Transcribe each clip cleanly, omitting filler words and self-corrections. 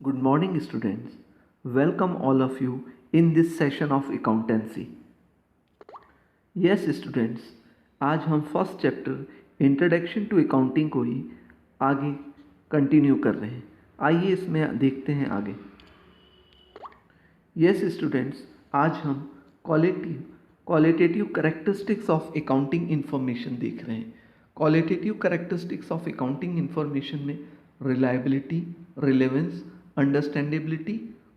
Good morning, students. Welcome all of you in this session of accountancy. Yes, students, आज हम first chapter introduction to accounting को ही आगे continue कर रहे हैं। आइए इसमें देखते हैं आगे। यस स्टूडेंट्स, आज हम qualitative characteristics of accounting information देख रहे हैं। Qualitative characteristics of accounting information में रिलायबिलिटी, रिलेवेंस, अंडरस्टैंडेबिलिटी,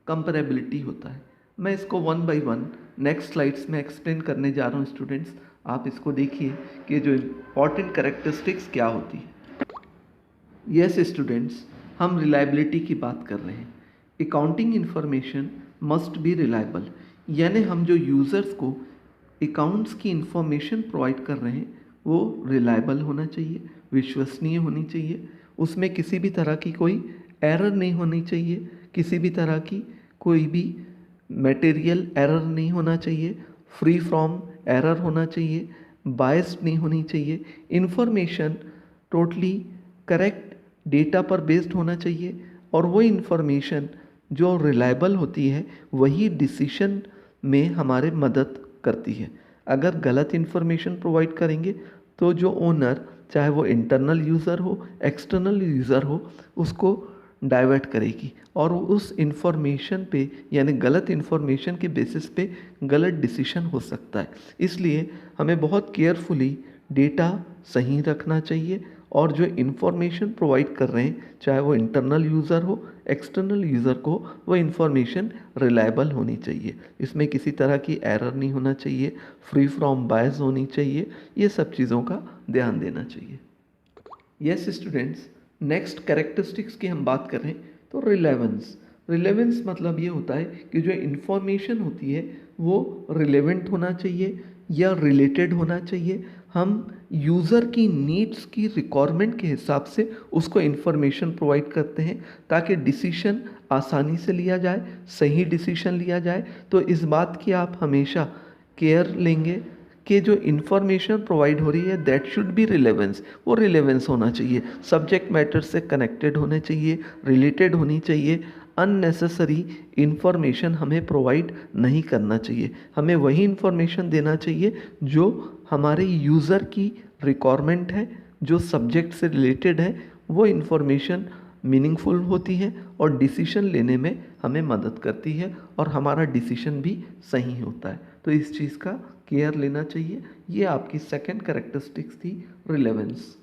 कंपेरेबिलिटी होता है। मैं इसको one by one next slides में एक्सप्लेन करने जा रहा हूँ स्टूडेंट्स। आप इसको देखिए कि जो इम्पॉर्टेंट कैरेक्टरिस्टिक्स क्या होती है। यस स्टूडेंट्स, हम रिलायबिलिटी की बात कर रहे हैं। Accounting information must be reliable, यानी हम जो यूज़र्स को अकाउंट्स की इंफॉर्मेशन प्रोवाइड कर रहे हैं वो रिलायबल होना चाहिए, विश्वसनीय होनी चाहिए। उसमें किसी भी तरह की कोई एरर नहीं होनी चाहिए, किसी भी तरह की कोई भी मटेरियल एरर नहीं होना चाहिए, फ्री फ्रॉम एरर होना चाहिए, बायस्ड नहीं होनी चाहिए। इंफॉर्मेशन टोटली करेक्ट डेटा पर बेस्ड होना चाहिए और वो इंफॉर्मेशन जो रिलायबल होती है वही डिसीशन में हमारे मदद करती है। अगर गलत इंफॉर्मेशन प्रोवाइड करेंगे तो जो ओनर, चाहे वो इंटरनल यूज़र हो, एक्सटर्नल यूज़र हो, उसको डाइवर्ट करेगी और उस इंफॉर्मेशन पे यानी गलत इंफॉर्मेशन के बेसिस पे गलत डिसीजन हो सकता है। इसलिए हमें बहुत केयरफुली डेटा सही रखना चाहिए और जो इंफॉर्मेशन प्रोवाइड कर रहे हैं, चाहे वो इंटरनल यूज़र हो, एक्सटर्नल यूज़र को, वो इंफॉर्मेशन रिलायबल होनी चाहिए। इसमें किसी तरह की एरर नहीं होना चाहिए, फ्री फ्रॉम बायस होनी चाहिए। ये सब चीज़ों का ध्यान देना चाहिए। यस स्टूडेंट्स, नेक्स्ट कैरेक्टरिस्टिक्स की हम बात करें तो रिलेवेंस। रिलेवेंस मतलब ये होता है कि जो इन्फॉर्मेशन होती है वो रिलेवेंट होना चाहिए या रिलेटेड होना चाहिए। हम यूज़र की नीड्स की रिक्वायरमेंट के हिसाब से उसको इन्फॉर्मेशन प्रोवाइड करते हैं ताकि डिसीशन आसानी से लिया जाए, सही डिसीशन लिया जाए। तो इस बात की आप हमेशा केयर लेंगे कि जो इन्फॉर्मेशन प्रोवाइड हो रही है दैट शुड बी रिलेवेंस, वो रिलेवेंस होना चाहिए, सब्जेक्ट मैटर से कनेक्टेड होने चाहिए, रिलेटेड होनी चाहिए। अननेसेसरी इन्फॉर्मेशन हमें प्रोवाइड नहीं करना चाहिए। हमें वही इन्फॉर्मेशन देना चाहिए जो हमारे यूज़र की रिक्वायरमेंट है, जो सब्जेक्ट से रिलेटेड है। वो इन्फॉर्मेशन मीनिंगफुल होती है और डिसीशन लेने में हमें मदद करती है और हमारा डिसीशन भी सही होता है। तो इस चीज़ का केयर लेना चाहिए। ये आपकी सेकंड कैरेक्टरिस्टिक्स थी, रिलेवेंस।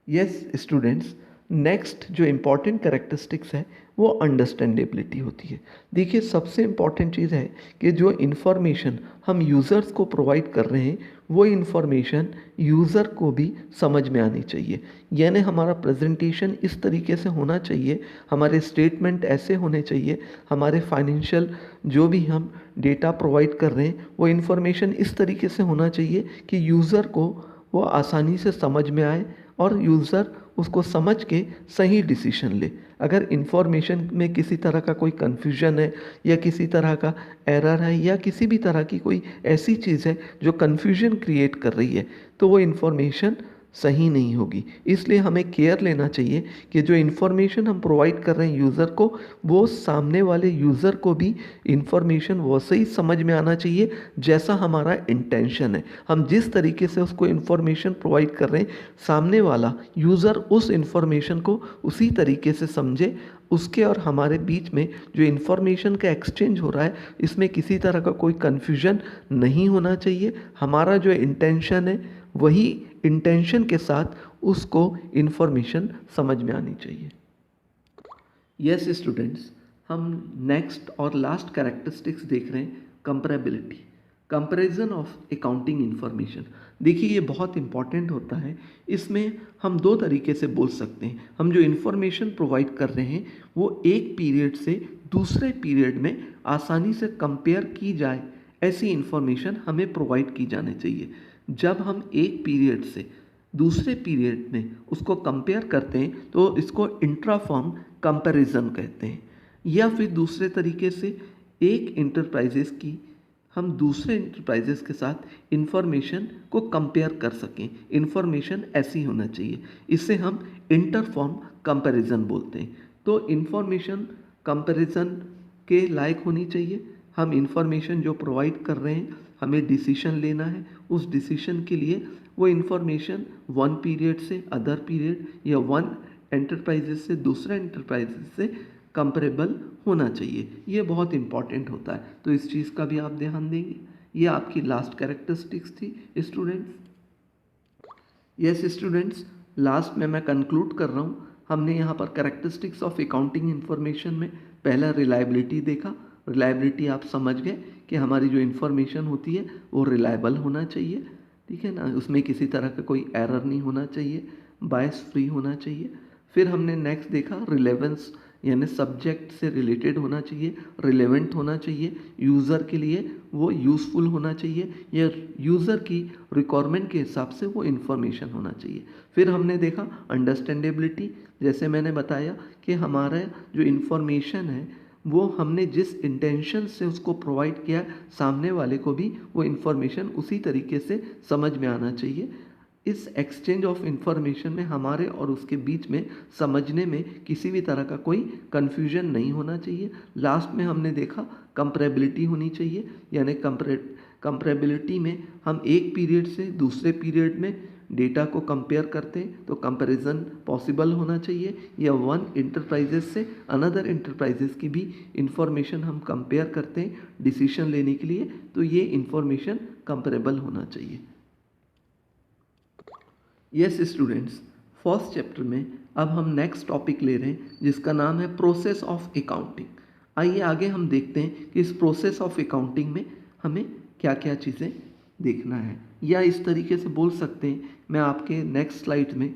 यस स्टूडेंट्स, नेक्स्ट जो इम्पॉर्टेंट कैरेक्टरिस्टिक्स है वो अंडरस्टैंडेबिलिटी होती है। देखिए, सबसे इम्पॉर्टेंट चीज़ है कि जो इन्फॉर्मेशन हम यूज़र्स को प्रोवाइड कर रहे हैं वो इन्फॉर्मेशन यूज़र को भी समझ में आनी चाहिए। यानी हमारा प्रेजेंटेशन इस तरीके से होना चाहिए, हमारे स्टेटमेंट ऐसे होने चाहिए, हमारे फाइनेंशियल जो भी हम डेटा प्रोवाइड कर रहे हैं वो इन्फॉर्मेशन इस तरीके से होना चाहिए कि यूज़र को वो आसानी से समझ में आए और यूज़र उसको समझ के सही डिसीजन ले। अगर इन्फॉर्मेशन में किसी तरह का कोई कन्फ्यूजन है या किसी तरह का एरर है या किसी भी तरह की कोई ऐसी चीज़ है जो कन्फ्यूजन क्रिएट कर रही है तो वो इन्फॉर्मेशन सही नहीं होगी। इसलिए हमें केयर लेना चाहिए कि जो इन्फॉर्मेशन हम प्रोवाइड कर रहे हैं यूज़र को, वो सामने वाले यूज़र को भी इन्फॉर्मेशन वैसे ही समझ में आना चाहिए जैसा हमारा इंटेंशन है। हम जिस तरीके से उसको इन्फॉर्मेशन प्रोवाइड कर रहे हैं, सामने वाला यूज़र उस इन्फॉर्मेशन को उसी तरीके से समझे। उसके और हमारे बीच में जो इन्फॉर्मेशन का एक्सचेंज हो रहा है इसमें किसी तरह का कोई कन्फ्यूजन नहीं होना चाहिए। हमारा जो इंटेंशन है वही इंटेंशन के साथ उसको इन्फॉर्मेशन समझ में आनी चाहिए। यस स्टूडेंट्स, हम नेक्स्ट और लास्ट कैरेक्टरिस्टिक्स देख रहे हैं, comparability, comparison of accounting information. देखिए, ये बहुत इंपॉर्टेंट होता है। इसमें हम दो तरीके से बोल सकते हैं। हम जो इन्फॉर्मेशन प्रोवाइड कर रहे हैं वो एक पीरियड से दूसरे पीरियड में आसानी से कंपेयर की जाए, ऐसी इन्फॉर्मेशन हमें प्रोवाइड की जानी चाहिए। जब हम एक पीरियड से दूसरे पीरियड में उसको कंपेयर करते हैं तो इसको इंट्राफॉर्म कंपैरिजन कहते हैं। या फिर दूसरे तरीके से एक इंटरप्राइजेस की हम दूसरे इंटरप्राइजेस के साथ इंफॉर्मेशन को कंपेयर कर सकें, इंफॉर्मेशन ऐसी होना चाहिए, इसे हम इंटरफॉर्म कंपैरिजन बोलते हैं। तो इन्फॉर्मेशन कंपैरिजन के लायक होनी चाहिए। हम इन्फॉर्मेशन जो प्रोवाइड कर रहे हैं, हमें डिसीजन लेना है, उस डिसीजन के लिए वो इन्फॉर्मेशन वन पीरियड से अदर पीरियड या वन एंटरप्राइजेस से दूसरा एंटरप्राइजेस से कंपेरेबल होना चाहिए। ये बहुत इंपॉर्टेंट होता है, तो इस चीज़ का भी आप ध्यान देंगे। ये आपकी लास्ट कैरेक्टरिस्टिक्स थी स्टूडेंट्स। यस स्टूडेंट्स, लास्ट में मैं कंक्लूड कर रहा हूँ। हमने यहाँ पर कैरेक्टरिस्टिक्स ऑफ अकाउंटिंग इन्फॉर्मेशन में पहला रिलायबिलिटी देखा। रिलायबिलिटी आप समझ गए कि हमारी जो इन्फॉर्मेशन होती है वो रिलायबल होना चाहिए, ठीक है ना, उसमें किसी तरह का कोई एरर नहीं होना चाहिए, बायस फ्री होना चाहिए। फिर हमने नेक्स्ट देखा रिलेवेंस, यानी सब्जेक्ट से रिलेटेड होना चाहिए, रिलेवेंट होना चाहिए, यूज़र के लिए वो यूज़फुल होना चाहिए या यूज़र की रिक्वायरमेंट के हिसाब से वो इन्फॉर्मेशन होना चाहिए। फिर हमने देखा अंडरस्टैंडेबिलिटी, जैसे मैंने बताया कि हमारा जो इन्फॉर्मेशन है वो हमने जिस इंटेंशन से उसको प्रोवाइड किया, सामने वाले को भी वो इन्फॉर्मेशन उसी तरीके से समझ में आना चाहिए। इस एक्सचेंज ऑफ इंफॉर्मेशन में हमारे और उसके बीच में समझने में किसी भी तरह का कोई कन्फ्यूजन नहीं होना चाहिए। लास्ट में हमने देखा कंपैरेबिलिटी होनी चाहिए, यानी कंपैरेबिलिटी में हम एक पीरियड से दूसरे पीरियड में डेटा को कंपेयर करते हैं तो कंपैरिजन पॉसिबल होना चाहिए, या वन इंटरप्राइजेस से अनदर इंटरप्राइजेस की भी इंफॉर्मेशन हम कंपेयर करते हैं डिसीजन लेने के लिए, तो ये इंफॉर्मेशन कंपेरेबल होना चाहिए। यस स्टूडेंट्स, फर्स्ट चैप्टर में अब हम नेक्स्ट टॉपिक ले रहे हैं जिसका नाम है प्रोसेस ऑफ अकाउंटिंग। आइए आगे हम देखते हैं कि इस प्रोसेस ऑफ अकाउंटिंग में हमें क्या क्या चीज़ें देखना है, या इस तरीके से बोल सकते हैं, मैं आपके नेक्स्ट स्लाइड में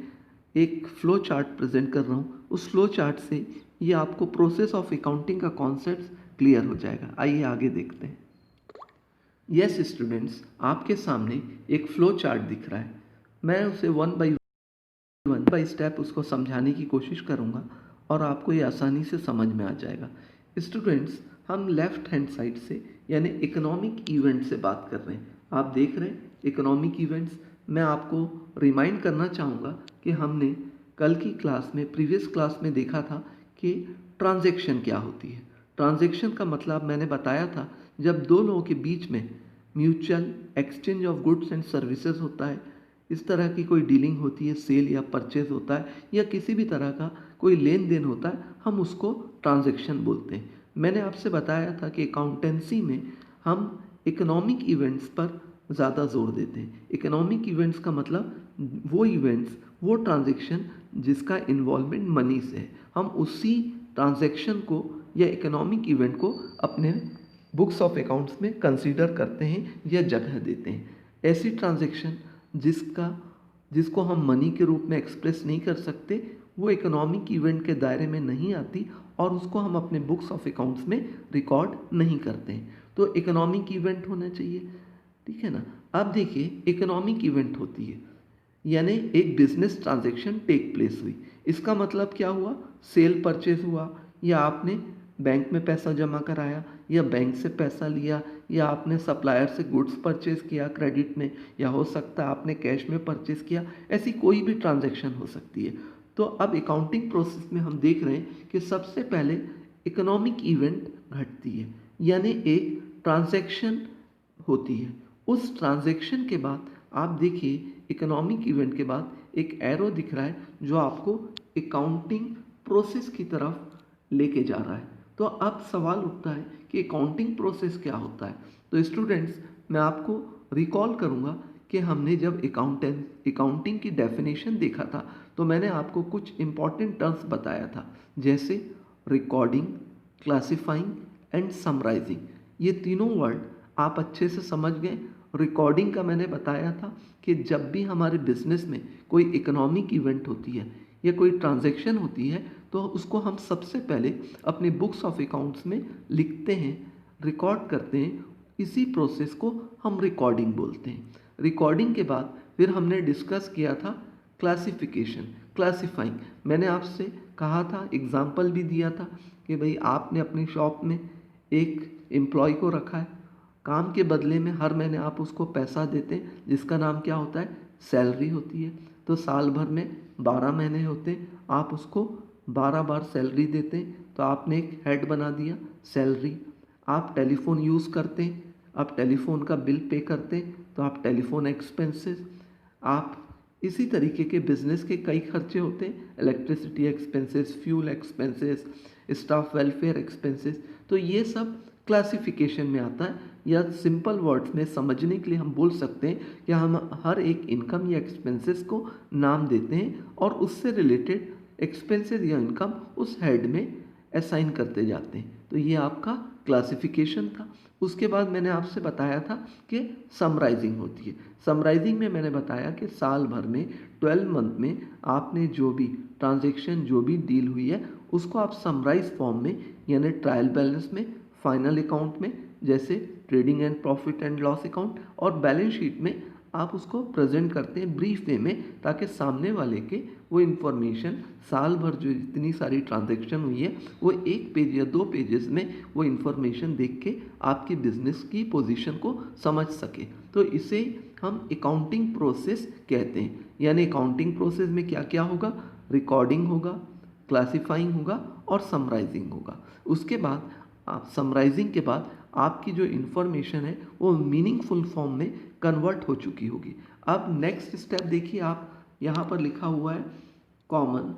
एक फ्लो चार्ट प्रेजेंट कर रहा हूँ। उस फ्लो चार्ट से ये आपको प्रोसेस ऑफ अकाउंटिंग का कॉन्सेप्ट क्लियर हो जाएगा। आइए आगे देखते हैं। यस स्टूडेंट्स, आपके सामने एक फ्लो चार्ट दिख रहा है। मैं उसे वन बाई स्टेप उसको समझाने की कोशिश करूँगा और आपको ये आसानी से समझ में आ जाएगा। स्टूडेंट्स, हम लेफ्ट हैंड साइड से यानी इकोनॉमिक इवेंट से बात कर रहे हैं। आप देख रहे हैं इकोनॉमिक इवेंट्स। मैं आपको रिमाइंड करना चाहूँगा कि हमने कल की क्लास में, प्रीवियस क्लास में देखा था कि ट्रांजैक्शन क्या होती है। ट्रांजैक्शन का मतलब मैंने बताया था, जब दो लोगों के बीच में mutual exchange of goods and services होता है, इस तरह की कोई डीलिंग होती है, सेल या परचेज होता है, या किसी भी तरह का कोई लेन देन होता है, हम उसको ट्रांजैक्शन बोलते हैं। मैंने आपसे बताया था कि अकाउंटेंसी में हम इकोनॉमिक इवेंट्स पर ज़्यादा जोर देते हैं। इकोनॉमिक इवेंट्स का मतलब वो इवेंट्स, वो ट्रांजैक्शन जिसका इन्वॉल्वमेंट मनी से है, हम उसी ट्रांजैक्शन को या इकोनॉमिक इवेंट को अपने बुक्स ऑफ अकाउंट्स में कंसीडर करते हैं या जगह देते हैं। ऐसी ट्रांजैक्शन जिसको हम मनी के रूप में एक्सप्रेस नहीं कर सकते, वो इकोनॉमिक इवेंट के दायरे में नहीं आती और उसको हम अपने बुक्स ऑफ अकाउंट्स में रिकॉर्ड नहीं करते हैं। तो इकोनॉमिक इवेंट होना चाहिए, ठीक है ना। अब देखिए, इकोनॉमिक इवेंट होती है यानी एक बिजनेस ट्रांजैक्शन टेक प्लेस हुई। इसका मतलब क्या हुआ? सेल परचेज हुआ, या आपने बैंक में पैसा जमा कराया, या बैंक से पैसा लिया, या आपने सप्लायर से गुड्स परचेज किया क्रेडिट में, या हो सकता है आपने कैश में परचेज किया। ऐसी कोई भी ट्रांजैक्शन हो सकती है। तो अब अकाउंटिंग प्रोसेस में हम देख रहे हैं कि सबसे पहले इकोनॉमिक इवेंट घटती है, यानी एक ट्रांजैक्शन होती है। उस ट्रांजैक्शन के बाद आप देखिए, इकोनॉमिक इवेंट के बाद एक एरो दिख रहा है जो आपको अकाउंटिंग प्रोसेस की तरफ लेके जा रहा है। तो अब सवाल उठता है कि अकाउंटिंग प्रोसेस क्या होता है। तो स्टूडेंट्स, मैं आपको रिकॉल करूंगा कि हमने जब अकाउंटिंग की डेफिनेशन देखा था तो मैंने आपको कुछ इंपॉर्टेंट टर्म्स बताया था, जैसे रिकॉर्डिंग, क्लासिफाइंग एंड समराइजिंग। ये तीनों वर्ड आप अच्छे से समझ गए। रिकॉर्डिंग का मैंने बताया था कि जब भी हमारे बिजनेस में कोई इकोनॉमिक इवेंट होती है या कोई ट्रांजैक्शन होती है तो उसको हम सबसे पहले अपने बुक्स ऑफ अकाउंट्स में लिखते हैं, रिकॉर्ड करते हैं। इसी प्रोसेस को हम रिकॉर्डिंग बोलते हैं। रिकॉर्डिंग के बाद फिर हमने डिस्कस किया था क्लासिफिकेशन, क्लासिफाइंग। मैंने आपसे कहा था, एग्जाम्पल भी दिया था कि भाई आपने अपनी शॉप में एक एम्प्लॉय को रखा है, काम के बदले में हर महीने आप उसको पैसा देते हैं जिसका नाम क्या होता है? सैलरी होती है। तो साल भर में 12 महीने होते हैं, आप उसको 12 बार सैलरी देते हैं तो आपने एक हेड बना दिया सैलरी। आप टेलीफोन यूज़ करते हैं, आप टेलीफोन का बिल पे करते हैं तो आप टेलीफोन एक्सपेंसेस। आप इसी तरीके के बिजनेस के कई खर्चे होते हैं, electricity expenses, fuel expenses, staff welfare expenses. तो ये सब क्लासिफिकेशन में आता है, या सिंपल वर्ड्स में समझने के लिए हम बोल सकते हैं कि हम हर एक इनकम या एक्सपेंसेस को नाम देते हैं और उससे रिलेटेड एक्सपेंसेस या इनकम उस हेड में असाइन करते जाते हैं। तो ये आपका क्लासिफिकेशन था। उसके बाद मैंने आपसे बताया था कि समराइजिंग होती है। समराइजिंग में मैंने बताया कि साल भर में 12 मंथ में आपने जो भी ट्रांजैक्शन, जो भी डील हुई है, उसको आप समराइज फॉर्म में यानी ट्रायल बैलेंस में, फाइनल अकाउंट में जैसे trading and profit and loss account, और बैलेंस शीट में आप उसको प्रेजेंट करते हैं ब्रीफ वे में, ताकि सामने वाले के वो इन्फॉर्मेशन साल भर जो इतनी सारी ट्रांजैक्शन हुई है वो 1 पेज या 2 पेजेस में वो इन्फॉर्मेशन देख के आपके बिजनेस की पोजीशन को समझ सके। तो इसे हम अकाउंटिंग प्रोसेस कहते हैं। यानी अकाउंटिंग प्रोसेस में क्या क्या होगा? रिकॉर्डिंग होगा, क्लासिफाइंग होगा और समराइजिंग होगा। उसके बाद आप समराइजिंग के बाद आपकी जो इन्फॉर्मेशन है वो मीनिंगफुल फॉर्म में कन्वर्ट हो चुकी होगी। अब नेक्स्ट स्टेप देखिए, आप यहाँ पर लिखा हुआ है कॉमन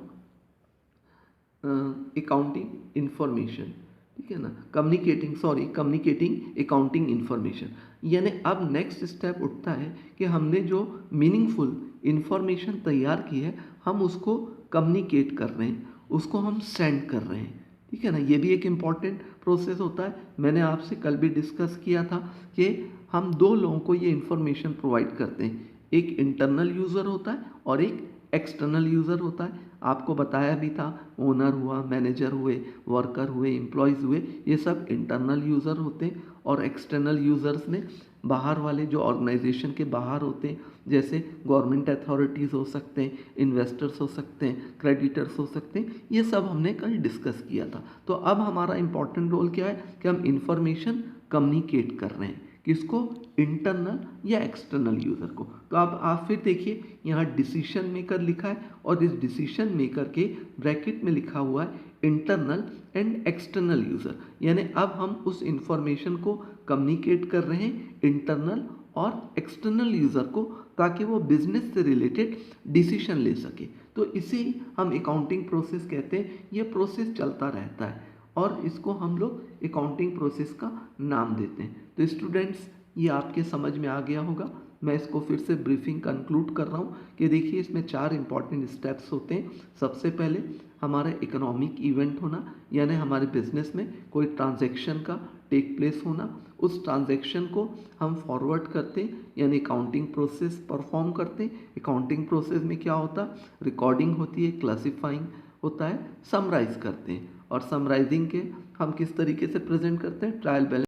अकाउंटिंग इंफॉर्मेशन, ठीक है ना, कम्युनिकेटिंग अकाउंटिंग इंफॉर्मेशन। यानी अब नेक्स्ट स्टेप उठता है कि हमने जो मीनिंगफुल इंफॉर्मेशन तैयार की है हम उसको कम्युनिकेट कर रहे हैं, उसको हम सेंड कर रहे हैं, ठीक है ना। ये भी एक इम्पॉर्टेंट प्रोसेस होता है। मैंने आपसे कल भी डिस्कस किया था कि हम 2 लोगों को ये इन्फॉर्मेशन प्रोवाइड करते हैं, एक इंटरनल यूज़र होता है और एक एक्सटर्नल यूज़र होता है। आपको बताया भी था, ओनर हुआ, मैनेजर हुए, वर्कर हुए, एम्प्लॉयज़ हुए, ये सब इंटरनल यूज़र होते हैं। और एक्सटर्नल यूज़र्स में बाहर वाले जो ऑर्गेनाइजेशन के बाहर होते हैं, जैसे गवर्नमेंट अथॉरिटीज़ हो सकते हैं, इन्वेस्टर्स हो सकते हैं, क्रेडिटर्स हो सकते हैं। ये सब हमने कल डिस्कस किया था। तो अब हमारा इंपॉर्टेंट रोल क्या है कि हम इंफॉर्मेशन कम्युनिकेट कर रहे हैं, किसको? इंटरनल या एक्सटर्नल यूज़र को। तो अब आप फिर देखिए, यहाँ डिसीजन मेकर लिखा है और इस डिसीजन मेकर के ब्रैकेट में लिखा हुआ है इंटरनल एंड एक्सटर्नल यूज़र। यानी अब हम उस इंफॉर्मेशन को कम्युनिकेट कर रहे हैं इंटरनल और एक्सटर्नल यूज़र को, ताकि वो बिजनेस से रिलेटेड डिसीजन ले सके। तो इसे हम अकाउंटिंग प्रोसेस कहते हैं। ये प्रोसेस चलता रहता है और इसको हम लोग अकाउंटिंग प्रोसेस का नाम देते हैं। तो स्टूडेंट्स, ये आपके समझ में आ गया होगा। मैं इसको फिर से ब्रीफिंग कंक्लूड कर रहा हूँ कि देखिए, इसमें 4 इंपॉर्टेंट स्टेप्स होते हैं। सबसे पहले हमारा इकोनॉमिक इवेंट होना, यानी हमारे बिजनेस में कोई ट्रांजैक्शन का टेक प्लेस होना, उस ट्रांजैक्शन को हम फॉरवर्ड करते हैं, यानी अकाउंटिंग प्रोसेस परफॉर्म करते हैं। अकाउंटिंग प्रोसेस में क्या होता है? रिकॉर्डिंग होती है, क्लासिफाइंग होता है, समराइज करते हैं। और समराइजिंग के हम किस तरीके से प्रेजेंट करते हैं? ट्रायल बैलेंस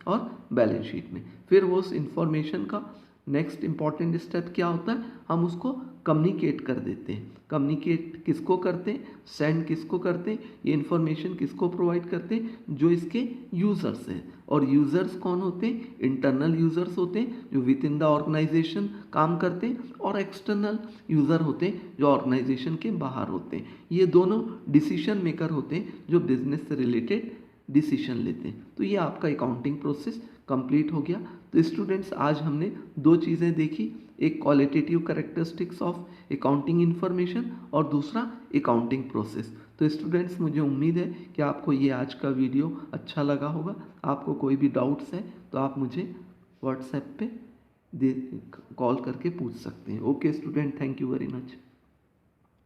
और बैलेंस शीट में। फिर वो उस इंफॉर्मेशन का नेक्स्ट इंपॉर्टेंट स्टेप क्या होता है? हम उसको कम्युनिकेट कर देते हैं। कम्युनिकेट किसको करते हैं? सेंड किसको करते हैं? ये इन्फॉर्मेशन किसको प्रोवाइड करते हैं? जो इसके यूज़र्स हैं। और यूज़र्स कौन होते हैं? इंटरनल यूज़र्स होते हैं जो विद इन द ऑर्गेनाइजेशन काम करते हैं, और एक्सटर्नल यूज़र होते हैं जो ऑर्गेनाइजेशन के बाहर होते हैं। ये दोनों डिसीजन मेकर होते हैं जो बिजनेस से रिलेटेड डिसीजन लेते हैं। तो ये आपका अकाउंटिंग प्रोसेस कंप्लीट हो गया। तो स्टूडेंट्स, आज हमने 2 चीज़ें देखी, एक qualitative characteristics of accounting information और दूसरा अकाउंटिंग प्रोसेस। तो स्टूडेंट्स, मुझे उम्मीद है कि आपको ये आज का वीडियो अच्छा लगा होगा। आपको कोई भी डाउट्स है तो आप मुझे व्हाट्सएप पे कॉल करके पूछ सकते हैं। Okay student, thank you very much.